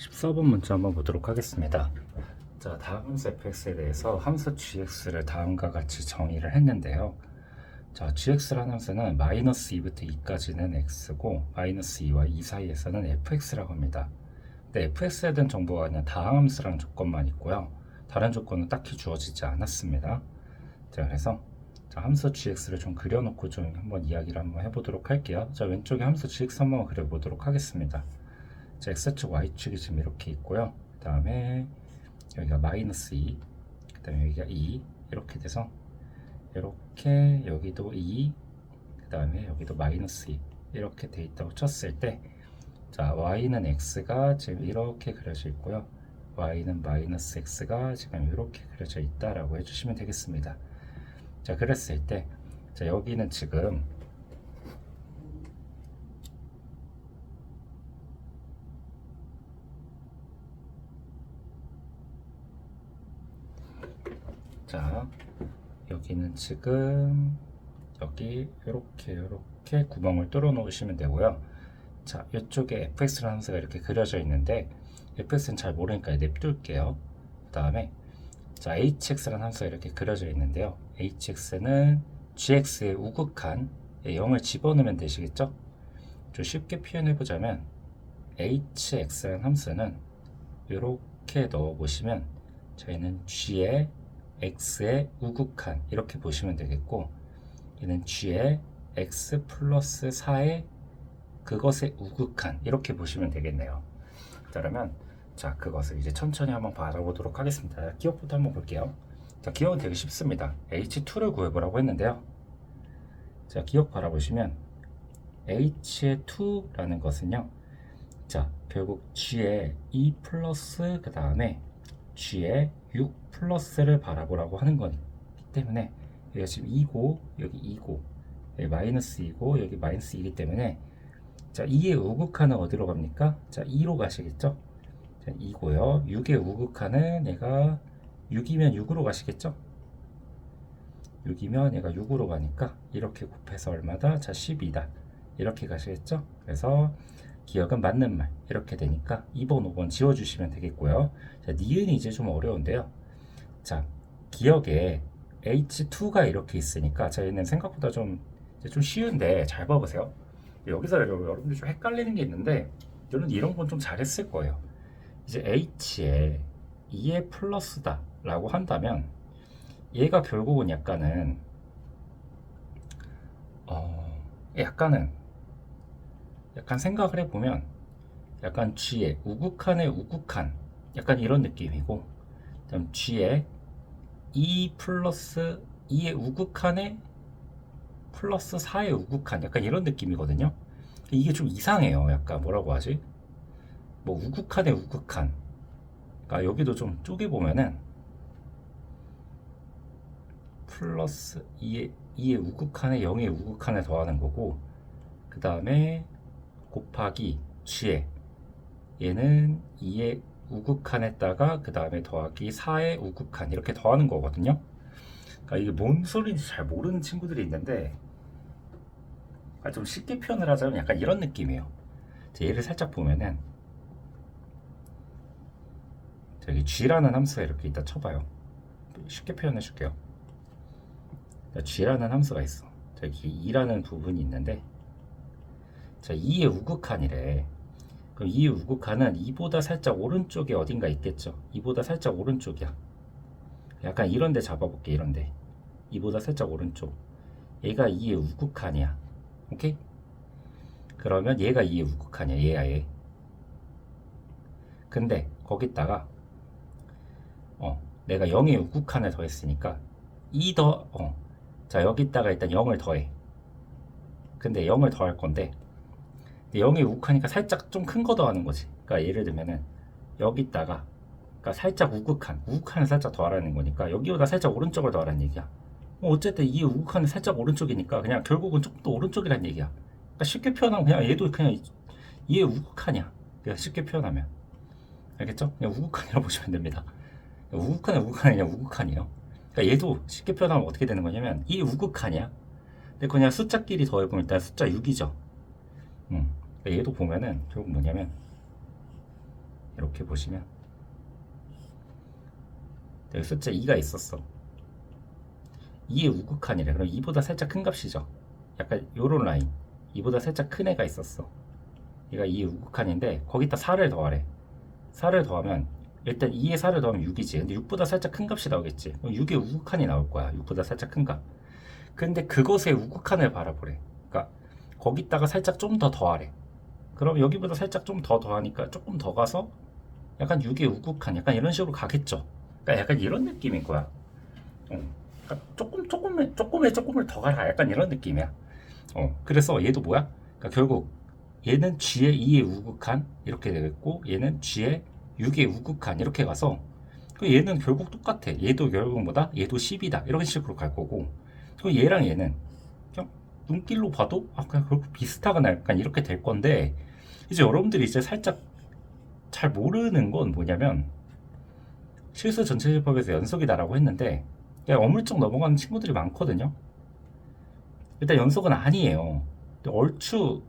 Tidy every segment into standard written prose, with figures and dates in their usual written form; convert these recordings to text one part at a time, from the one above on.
14번 문제 한번 보도록 하겠습니다. 자, 다음 함수 fx에 대해서 함수 gx를 다음과 같이 정의를 했는데요. 자, gx라는 함수는 마이너스 2부터 2까지는 x고 마이너스 2와 2 사이에서는 fx라고 합니다. 근데 fx에 대한 정보가 그냥 다음 함수라는 조건만 있고요. 다른 조건은 딱히 주어지지 않았습니다. 자, 그래서 함수 gx를 좀 그려놓고 좀 한번 이야기를 한번 해보도록 할게요. 자, 왼쪽에 함수 gx 한번 그려보도록 하겠습니다. 자, x축, y축이 지금 이렇게 있고요. 그 다음에 여기가 마이너스 2, 그 다음에 여기가 2 이렇게 돼서 이렇게 여기도 2, 그 다음에 여기도 마이너스 2 이렇게 돼 있다고 쳤을 때, 자, y는 x가 지금 이렇게 그려져 있고요. y는 마이너스 x가 지금 이렇게 그려져 있다라고 해주시면 되겠습니다. 자, 그랬을 때, 자, 여기는 지금 자, 여기는 지금 여기 이렇게 구멍을 뚫어 놓으시면 되고요. 자, 이쪽에 fx라는 함수가 이렇게 그려져 있는데 fx는 잘 모르니까 냅둘게요. 그 다음에 자, hx라는 함수가 이렇게 그려져 있는데요. hx는 gx의 우극한 0을 집어넣으면 되시겠죠? 좀 쉽게 표현해 보자면 hx라는 함수는 이렇게 넣어 보시면 저희는 g의 x의 우극한 이렇게 보시면 되겠고, 얘는 g의 x 플러스 4의 그것의 우극한 이렇게 보시면 되겠네요. 그러면 자, 그것을 이제 천천히 한번 바라보도록 하겠습니다. 기억부터 한번 볼게요. 자, 기억은 되게 쉽습니다. h2를 구해보라고 했는데요. 자, 기억 바라보시면 h의 2라는 것은요, 자, 결국 g의 2 플러스 그 다음에 g의 6 플러스를 바라보라고 하는 거기 때문에, 여기가 지금 2고 여기 2고 여기 마이너스 2고 여기 마이너스 2이기 때문에, 자, 2의 우극한은 어디로 갑니까? 자, 2로 가시겠죠? 자, 2고요. 6의 우극한은 얘가 6이면 6으로 가시겠죠? 6이면 얘가 6으로 가니까 이렇게 곱해서 얼마다? 자, 12다. 이렇게 가시겠죠? 그래서 기억은 맞는 말 이렇게 되니까 2번, 5번 지워주시면 되겠고요. 자, 니은이 이제 좀 어려운데요. 자, 기억에 H2가 이렇게 있으니까 저희는 생각보다 좀 쉬운데 잘 봐보세요. 여기서 여러분들 좀 헷갈리는 게 있는데, 저는 이런 건 좀 잘했을 거예요. 이제 H에 2의 플러스다 라고 한다면 얘가 결국은 약간 생각을 해보면 약간 G의 우극한의 우극한 약간 이런 느낌이고, 그다음 G의 2 플러스 2의 우극한의 플러스 4의 우극한 약간 이런 느낌이거든요. 이게 좀 이상해요. 약간 뭐라고 하지? 뭐 우극한의 우극한, 그러니까 여기도 좀 쪼개보면은 플러스 2의 우극한에 0의 우극한에 더하는 거고, 그 다음에 곱하기 g에 얘는 2의 우극한에다가 그 다음에 더하기 4의 우극한 이렇게 더하는 거거든요. 그러니까 이게 뭔 소리인지 잘 모르는 친구들이 있는데, 좀 쉽게 표현을 하자면 약간 이런 느낌이에요. 얘를 살짝 보면은 저기 g라는 함수가 이렇게 있다 쳐봐요. 쉽게 표현해 줄게요. g라는 함수가 있어. 저기 2라는 부분이 있는데, 자, 2의 우극한이래. 그럼 2의 우극한은 2보다 살짝 오른쪽에 어딘가 있겠죠. 2보다 살짝 오른쪽이야. 약간 이런데 잡아볼게. 이런데 2보다 살짝 오른쪽, 얘가 2의 우극한이야. 오케이? 그러면 얘가 2의 우극한이야. 얘야 얘. 근데 거기다가 내가 0의 우극한을 더했으니까 자, 여기다가 일단 0을 더해. 근데 0을 더할 건데 0의 우극하니까 살짝 좀 큰 거 더하는 거지. 그러니까 예를 들면은 여기다가, 그러니까 살짝 우극한을 살짝 더하라는 거니까 여기보다 살짝 오른쪽을 더하라는 얘기야. 어쨌든 이 우극한은 살짝 오른쪽이니까 그냥 결국은 조금 더 오른쪽이라는 얘기야. 그러니까 쉽게 표현하면 그냥 얘도 그냥 얘 우극한이야. 그냥 쉽게 표현하면 알겠죠? 그냥 우극한이라고 보시면 됩니다. 우극한은 우극한이 그냥 우극한이에요. 그러니까 얘도 쉽게 표현하면 어떻게 되는 거냐면 이 우극한이야. 근데 그냥 숫자끼리 더해보면 일단 숫자 6이죠. 그러니까 얘도 보면은 결국 뭐냐면 이렇게 보시면 여기 숫자 2가 있었어. 2의 우극한이래. 그럼 2보다 살짝 큰 값이죠. 약간 요런 라인. 2보다 살짝 큰 애가 있었어. 얘가 2의 우극한인데 거기다 4를 더하래. 4를 더하면 일단 2에 4를 더하면 6이지. 근데 6보다 살짝 큰 값이 나오겠지. 그럼 6의 우극한이 나올 거야. 6보다 살짝 큰 값. 근데 그것의 우극한을 바라보래. 그러니까 거기다가 살짝 좀 더 더하래. 그럼 여기보다 살짝 좀 더 더하니까 조금 더 가서 약간 6의 우극한 약간 이런 식으로 가겠죠. 그러니까 약간 이런 느낌인 거야. 그러니까 조금을 더 가라. 약간 이런 느낌이야. 그래서 얘도 뭐야? 그러니까 결국 얘는 G의 2의 우극한 이렇게 되겠고 얘는 G의 6의 우극한 이렇게 가서 얘는 결국 똑같아. 얘도 결국 뭐다? 얘도 10이다. 이런 식으로 갈 거고 그럼 얘랑 얘는 그냥 눈길로 봐도 그냥 결국 비슷하거나 약간 이렇게 될 건데 이제 여러분들이 이제 살짝 잘 모르는 건 뭐냐면 실수 전체집합에서 연속이다라고 했는데 그냥 어물쩍 넘어가는 친구들이 많거든요. 일단 연속은 아니에요. 얼추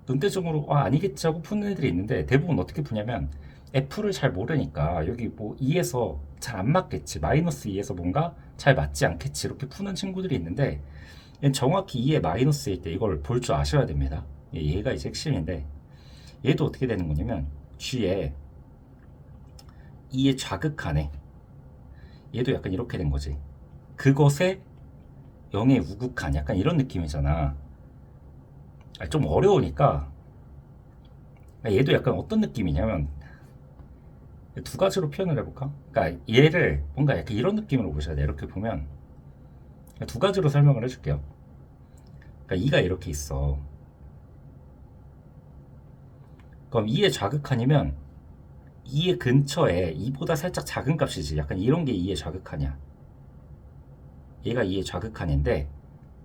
눈대중으로 아니겠지 하고 푸는 애들이 있는데 대부분 어떻게 푸냐면 F를 잘 모르니까 여기 뭐 2에서 잘 안 맞겠지 마이너스 2에서 뭔가 잘 맞지 않겠지 이렇게 푸는 친구들이 있는데 정확히 2의 마이너스일 때 이걸 볼 줄 아셔야 됩니다. 얘가 이제 핵심인데 얘도 어떻게 되는 거냐면 G에 2의 좌극한에 얘도 약간 이렇게 된 거지. 그것에 0의 우극한 약간 이런 느낌이잖아. 좀 어려우니까 얘도 약간 어떤 느낌이냐면 두 가지로 표현을 해볼까? 그러니까 얘를 뭔가 약간 이런 느낌으로 보셔야 돼. 이렇게 보면 두 가지로 설명을 해줄게요. 그러니까 2가 이렇게 있어. 그럼 2의 좌극한이면 2의 근처에 2보다 살짝 작은 값이지. 약간 이런 게 2의 좌극한이야. 얘가 2의 좌극한인데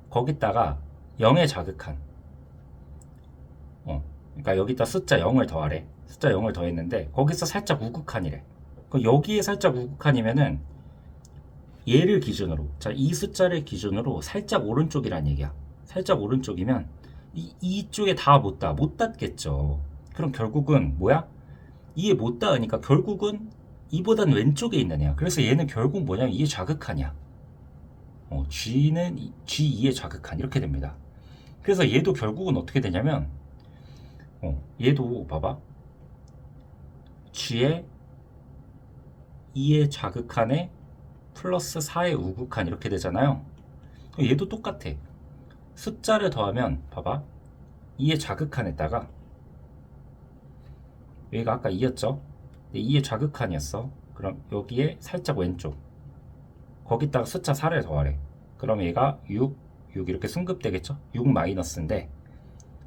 거기다가 0의 좌극한. 그러니까 여기다 숫자 0을 더하래. 숫자 0을 더했는데 거기서 살짝 우극한이래. 그럼 여기에 살짝 우극한이면은 얘를 기준으로 이 숫자를 기준으로 살짝 오른쪽이란 얘기야. 살짝 오른쪽이면 이쪽에 다 못 닿겠죠. 그럼 결국은 뭐야? 이에 못 닿으니까 결국은 이보단 왼쪽에 있는 애야. 그래서 얘는 결국 뭐냐면 이게 좌극한이야. G는 G2의 좌극한 이렇게 됩니다. 그래서 얘도 결국은 어떻게 되냐면 얘도 봐봐. G의 2의 좌극한에 플러스 4의 우극한 이렇게 되잖아요. 얘도 똑같아. 숫자를 더하면 봐봐. 2의 좌극한에다가 여기가 아까 2였죠? 2의 좌극한이었어. 그럼 여기에 살짝 왼쪽 거기다가 숫자 4를 더하래. 그럼 얘가 6 이렇게 승급되겠죠? 6 마이너스인데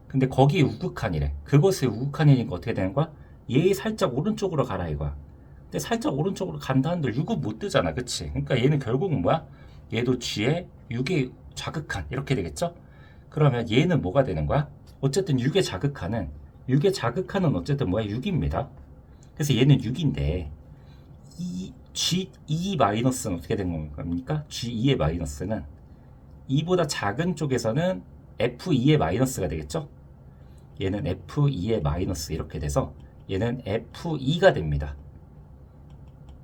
근데 거기에 우극한이래. 그것의 우극한이니까 어떻게 되는 거야? 얘 살짝 오른쪽으로 가라 이거야. 근데 살짝 오른쪽으로 간다 한들 6은 못 뜨잖아. 그치? 그러니까 얘는 결국은 뭐야? 얘도 G에 6의 좌극한 이렇게 되겠죠? 그러면 얘는 뭐가 되는 거야? 어쨌든 6의 자극하는 어쨌든 뭐야? 6입니다. 그래서 얘는 6인데 G2 마이너스는 어떻게 된 겁니까? G2의 마이너스는 2보다 작은 쪽에서는 F2의 마이너스가 되겠죠? 얘는 F2의 마이너스 이렇게 돼서 얘는 F2가 됩니다.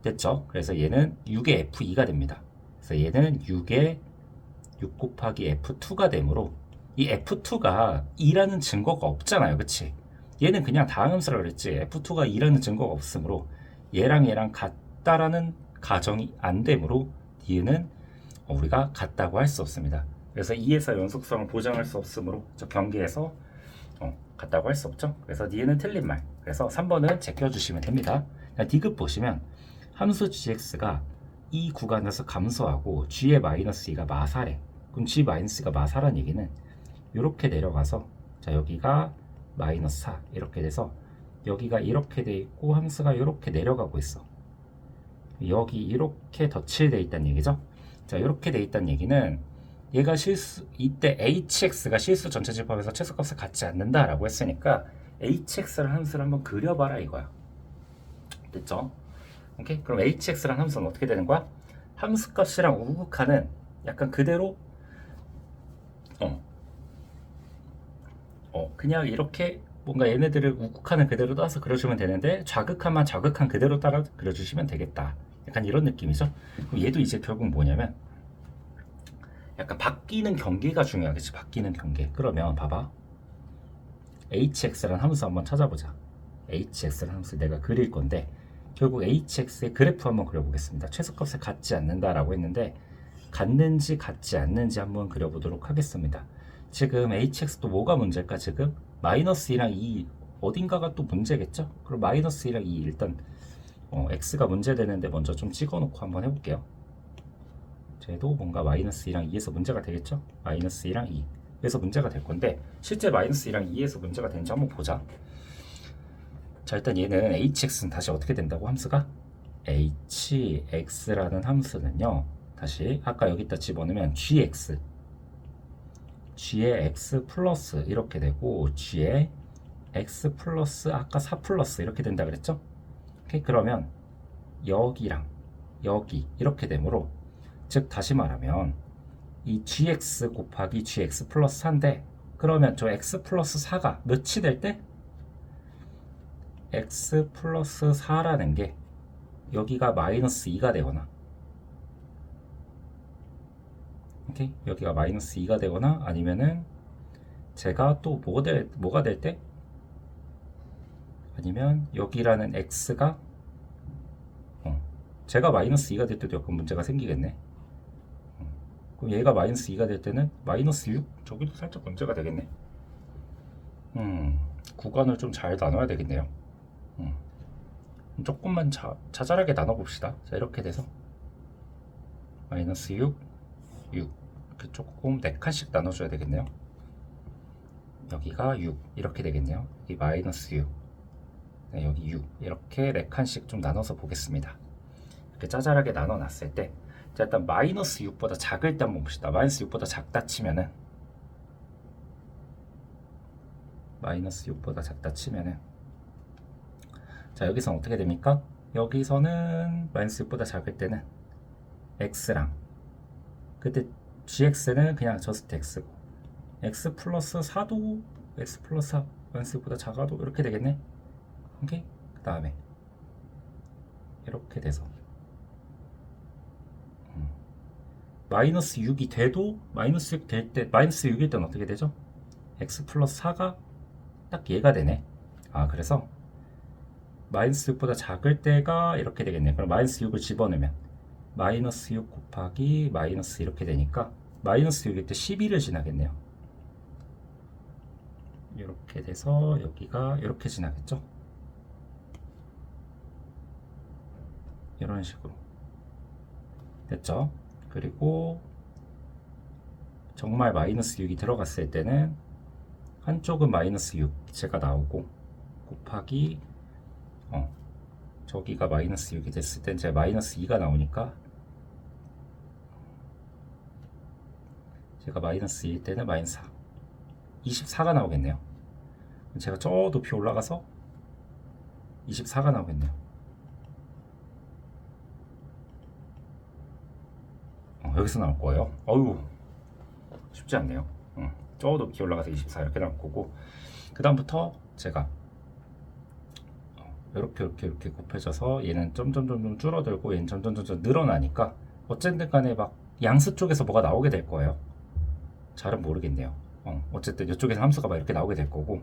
됐죠? 그래서 얘는 6의 F2가 됩니다. 그래서 얘는 6의 6 곱하기 F2가 되므로 이 F2가 2라는 증거가 없잖아요. 그치? 얘는 그냥 다항함수라 그랬지. F2가 2라는 증거가 없으므로 얘랑 같다라는 가정이 안 되므로 얘는 우리가 같다고 할 수 없습니다. 그래서 2에서 연속성을 보장할 수 없으므로 저 경계에서 같다고 할 수 없죠. 그래서 얘는 틀린 말. 그래서 3번은 제껴주시면 됩니다. D급 보시면 함수 gx가 이 구간에서 감소하고 g의 마이너스 2가 마사래. 그럼 g 마이너스가 마사란 얘기는 이렇게 내려가서 여기가 마이너스 4 이렇게 돼서 여기가 이렇게 돼 있고 함수가 이렇게 내려가고 있어. 여기 이렇게 덧칠돼 있다는 얘기죠. 이렇게 돼 있다는 얘기는 얘가 이때 hx가 실수 전체 집합에서 최소값을 갖지 않는다라고 했으니까 hx라는 함수를 한번 그려봐라 이거야. 됐죠? 오케이? 그럼 hx라는 함수는 어떻게 되는 거야? 함수값이랑 우극한은 약간 그대로 그냥 이렇게 뭔가 얘네들을 우극한을 그대로 따서 그려주면 되는데 좌극한만 좌극한 그대로 따라 그려주시면 되겠다. 약간 이런 느낌이죠. 그럼 얘도 이제 결국 뭐냐면 약간 바뀌는 경계가 중요하겠지. 바뀌는 경계. 그러면 봐봐. hx라는 함수 한번 찾아보자. hx라는 함수 내가 그릴 건데 결국 hx의 그래프 한번 그려보겠습니다. 최소값에 같지 않는다라고 했는데 같는지 같지 않는지 한번 그려보도록 하겠습니다. 지금 hx도 뭐가 문제일까? 지금 마이너스 2랑 2 어딘가가 또 문제겠죠? 그럼 마이너스 2랑 2 일단 x가 문제되는데 먼저 좀 찍어놓고 한번 해볼게요. 쟤도 뭔가 마이너스 2랑 2에서 문제가 되겠죠? 마이너스 2랑 2 그래서 문제가 될 건데 실제 마이너스 2랑 2에서 문제가 되는지 한번 보자. 자, 일단 얘는 hx는 다시 어떻게 된다고 함수가? hx라는 함수는요 다시 아까 여기다 집어넣으면 gx g의 x 플러스 이렇게 되고 g의 x 플러스 아까 4 플러스 이렇게 된다 그랬죠? 오케이, 그러면 여기랑 여기 이렇게 되므로 즉 다시 말하면 이 gx 곱하기 gx 플러스 4인데 그러면 저 x 플러스 4가 몇이 될 때? x 플러스 4라는 게 여기가 마이너스 2가 되거나 오케이? 여기가 마이너스 2가 되거나 아니면은 제가 또 뭐가 될 때? 아니면 여기라는 x가 제가 마이너스 2가 될 때도 약간 문제가 생기겠네. 그럼 얘가 마이너스 2가 될 때는 마이너스 6? 저기도 살짝 문제가 되겠네. 구간을 좀 잘 나눠야 되겠네요. 조금만 자잘하게 나눠봅시다. 자, 이렇게 돼서 마이너스 6, 6 이렇게 조금 4칸씩 나눠줘야 되겠네요. 여기가 6 이렇게 되겠네요. 여기 마이너스 6, 네, 여기 6 이렇게 4칸씩 좀 나눠서 보겠습니다. 이렇게 짜잘하게 나눠놨을 때 자, 일단 마이너스 6보다 작을 때 한번 봅시다. 마이너스 6보다 작다 치면은 마이너스 6보다 작다 치면은 자, 여기서는 어떻게 됩니까? 여기서는 마이너스 6보다 작을 때는 x랑 그때 gx는 그냥 저스트 x고 x 플러스 4도 x 플러스 4 마이너스 6보다 작아도 이렇게 되겠네. 오케이? 그 다음에 이렇게 돼서 마이너스 6이 돼도 마이너스 6 될 때 마이너스 6일 때는 어떻게 되죠? x 플러스 4가 딱 얘가 되네. 아, 그래서 마이너스 6보다 작을 때가 이렇게 되겠네. 그럼 마이너스 6을 집어넣으면 마이너스 6 곱하기 마이너스 이렇게 되니까 마이너스 6일 때 12를 지나겠네요. 이렇게 돼서 여기가 이렇게 지나겠죠? 이런 식으로 됐죠? 그리고 정말 마이너스 6이 들어갔을 때는 한쪽은 마이너스 6제가 나오고 곱하기 저기가 마이너스 6이 됐을 땐 제가 마이너스 2가 나오니까 제가 마이너스 2일 때는 마이너스 4 24가 나오겠네요. 제가 저 높이 올라가서 24가 나오겠네요. 여기서 나올 거예요. 어휴, 쉽지 않네요. 저 높이 올라가서 24 이렇게 나올 거고 그 다음부터 제가 이렇게 곱해져서 얘는 점점점 줄어들고 얘는 점점 늘어나니까 어쨌든 간에 막 양수 쪽에서 뭐가 나오게 될 거예요. 잘은 모르겠네요. 어쨌든 이쪽에서 함수가 막 이렇게 나오게 될 거고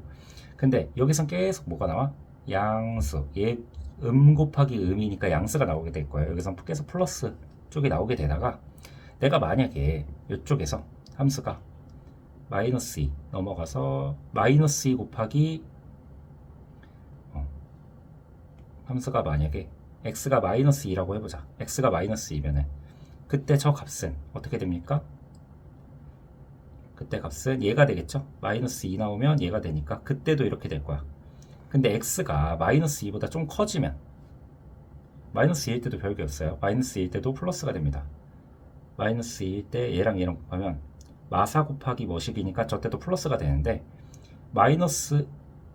근데 여기선 계속 뭐가 나와? 양수. 얘 곱하기 음이니까 양수가 나오게 될 거예요. 여기선 계속 플러스 쪽이 나오게 되다가 내가 만약에 이쪽에서 함수가 마이너스 2 넘어가서 마이너스 2 곱하기 함수가 만약에 x가 마이너스 2라고 해보자. x가 마이너스 2면은 그때 저 값은 어떻게 됩니까? 그때 값은 얘가 되겠죠? 마이너스 2 나오면 얘가 되니까 그때도 이렇게 될 거야. 근데 x가 마이너스 2보다 좀 커지면 마이너스 2일 때도 별게 없어요. 마이너스 2일 때도 플러스가 됩니다. 마이너스 2일 때 얘랑 곱하면 마사 곱하기 뭐식이니까 저 때도 플러스가 되는데 마이너스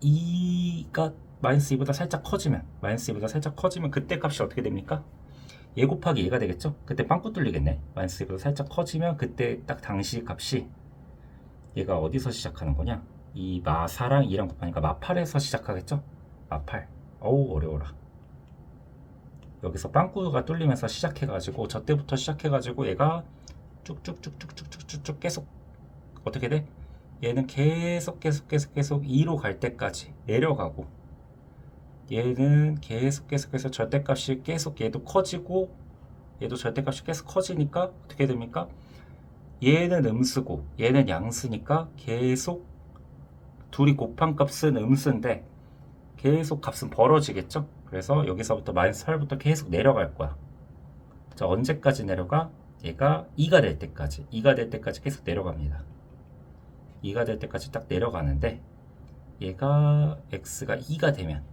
2가 마이너스 2보다 살짝 커지면 그때 값이 어떻게 됩니까? 얘 곱하기 얘가 되겠죠? 그때 빵꾸 뚫리겠네. 마이너스 2보다 살짝 커지면 그때 딱 당시 값이 얘가 어디서 시작하는 거냐? 이 마4랑 2랑 곱하니까 마8에서 시작하겠죠? 마8. 어우 어려워라. 여기서 빵꾸가 뚫리면서 시작해가지고 저 때부터 시작해가지고 얘가 쭉쭉쭉쭉쭉쭉쭉 계속 어떻게 돼? 얘는 계속 2로 갈 때까지 내려가고, 얘는 계속 절대값이 계속 얘도 커지고, 얘도 절대값이 계속 커지니까 어떻게 됩니까? 얘는 음수고 얘는 양수니까 계속 둘이 곱한 값은 음수인데 계속 값은 벌어지겠죠? 그래서 여기서부터 마이너스 8부터 계속 내려갈 거야. 자, 언제까지 내려가? 얘가 2가 될 때까지, 2가 될 때까지 계속 내려갑니다. 2가 될 때까지 딱 내려가는데, 얘가 x가 2가 되면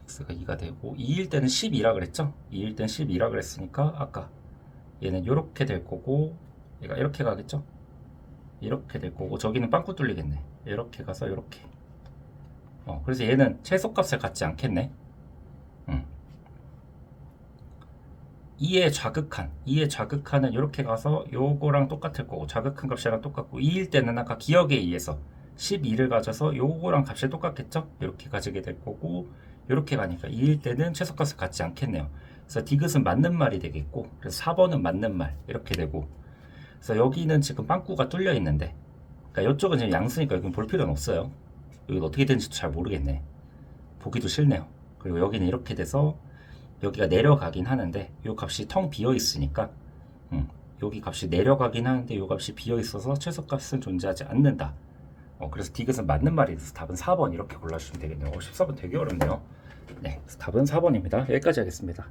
x가 2가 되고, 2일 때는 12라 그랬죠? 2일 때는 12라 그랬으니까 아까 얘는 이렇게 될 거고, 얘가 이렇게 가겠죠? 이렇게 될 거고, 저기는 빵꾸 뚫리겠네. 이렇게 가서 이렇게. 그래서 얘는 최소값을 갖지 않겠네. 2의 좌극한은 이렇게 가서 요거랑 똑같을 거고, 좌극한 값이랑 똑같고, 2일 때는 아까 기억에 의해서 12를 가져서 요거랑 값이 똑같겠죠? 이렇게 가지게 될 거고, 이렇게 가니까 2일 때는 최소값을 갖지 않겠네요. 그래서 디귿은 맞는 말이 되겠고, 그래서 4번은 맞는 말 이렇게 되고, 그래서 여기는 지금 빵꾸가 뚫려 있는데, 그러니까 이쪽은 지금 양수니까 여기는 볼 필요는 없어요. 여기 어떻게 되는지도 잘 모르겠네. 보기도 싫네요. 그리고 여기는 이렇게 돼서 여기가 내려가긴 하는데 이 값이 텅 비어 있으니까 여기 값이 내려가긴 하는데 이 값이 비어 있어서 최소값은 존재하지 않는다. 그래서 디귿은 맞는 말이 돼서 답은 4번 이렇게 골라주시면 되겠네요. 14번 되게 어렵네요. 네, 답은 4번입니다. 여기까지 하겠습니다.